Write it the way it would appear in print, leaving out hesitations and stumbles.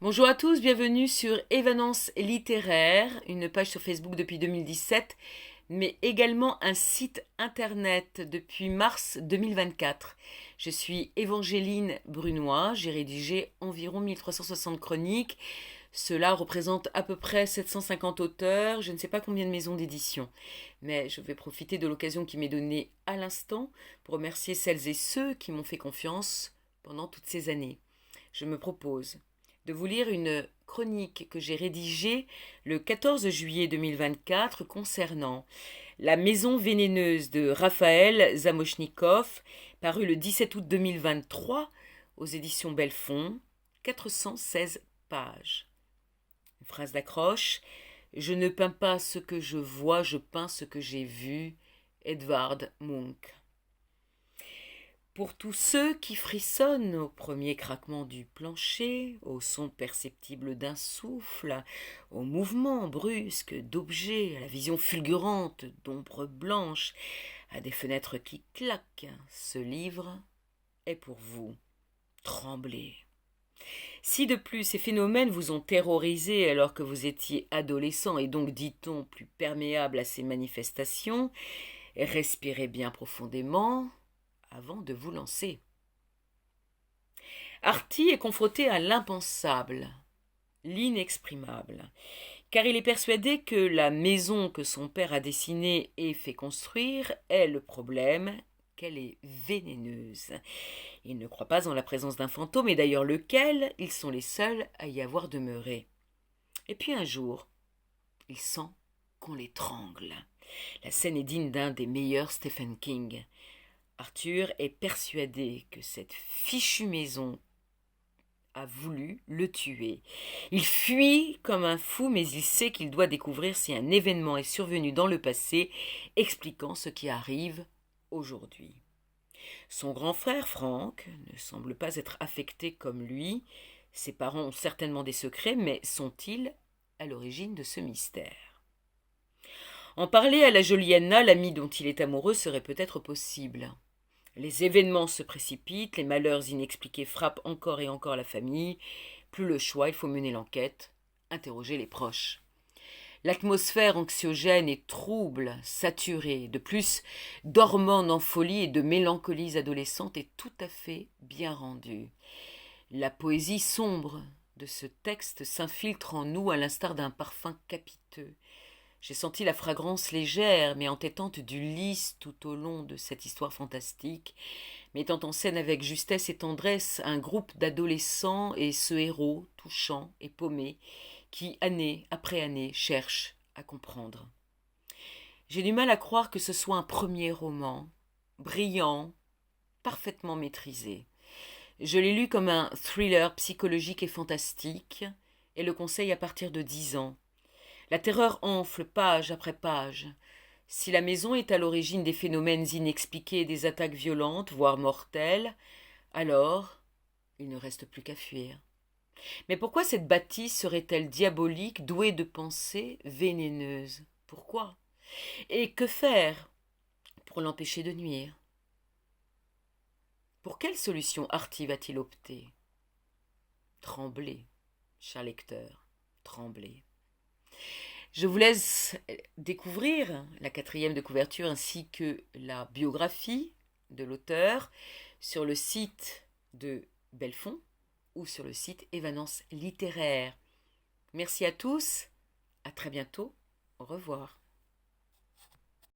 Bonjour à tous, bienvenue sur Évanence littéraire, une page sur Facebook depuis 2017, mais également un site internet depuis mars 2024. Je suis Évangéline Brunois, j'ai rédigé environ 1360 chroniques. Cela représente à peu près 750 auteurs, je ne sais pas combien de maisons d'édition. Mais je vais profiter de l'occasion qui m'est donnée à l'instant pour remercier celles et ceux qui m'ont fait confiance pendant toutes ces années. Je me propose de vous lire une chronique que j'ai rédigée le 14 juillet 2024 concernant La maison vénéneuse de Raphaël Zamochnikov, paru le 17 août 2023 aux éditions Belfond, 416 pages. Une phrase d'accroche: Je ne peins pas ce que je vois, je peins ce que j'ai vu. Edvard Munch. Pour tous ceux qui frissonnent au premier craquement du plancher, au son perceptible d'un souffle, au mouvement brusque d'objets, à la vision fulgurante d'ombres blanches, à des fenêtres qui claquent, ce livre est pour vous. Tremblez. Si de plus ces phénomènes vous ont terrorisé alors que vous étiez adolescent et donc, dit-on, plus perméable à ces manifestations, respirez bien profondément avant de vous lancer. Artie est confronté à l'impensable, l'inexprimable, car il est persuadé que la maison que son père a dessinée et fait construire est le problème, qu'elle est vénéneuse. Il ne croit pas en la présence d'un fantôme, et d'ailleurs lequel, ils sont les seuls à y avoir demeuré. Et puis un jour, il sent qu'on l'étrangle. La scène est digne d'un des meilleurs Stephen King. Arthur est persuadé que cette fichue maison a voulu le tuer. Il fuit comme un fou, mais il sait qu'il doit découvrir si un événement est survenu dans le passé, expliquant ce qui arrive aujourd'hui. Son grand frère, Frank, ne semble pas être affecté comme lui. Ses parents ont certainement des secrets, mais sont-ils à l'origine de ce mystère? En parler à la jolie Anna, l'amie dont il est amoureux, serait peut-être possible. Les événements se précipitent, les malheurs inexpliqués frappent encore et encore la famille. Plus le choix, il faut mener l'enquête, interroger les proches. L'atmosphère anxiogène et trouble, saturée, de plus d'hormones en folie et de mélancolies adolescentes, est tout à fait bien rendue. La poésie sombre de ce texte s'infiltre en nous à l'instar d'un parfum capiteux. J'ai senti la fragrance légère mais entêtante du lys tout au long de cette histoire fantastique, mettant en scène avec justesse et tendresse un groupe d'adolescents et ce héros touchant et paumé qui, année après année, cherche à comprendre. J'ai du mal à croire que ce soit un premier roman, brillant, parfaitement maîtrisé. Je l'ai lu comme un thriller psychologique et fantastique, et le conseille à partir de 10 ans. La terreur enfle page après page. Si la maison est à l'origine des phénomènes inexpliqués et des attaques violentes, voire mortelles, alors il ne reste plus qu'à fuir. Mais pourquoi cette bâtisse serait-elle diabolique, douée de pensées vénéneuses? Pourquoi? Et que faire pour l'empêcher de nuire? Pour quelle solution Artie va-t-il opter? Tremblez, cher lecteur, tremblez. Je vous laisse découvrir la quatrième de couverture ainsi que la biographie de l'auteur sur le site de Belfond ou sur le site Évanence littéraire. Merci à tous, à très bientôt, au revoir.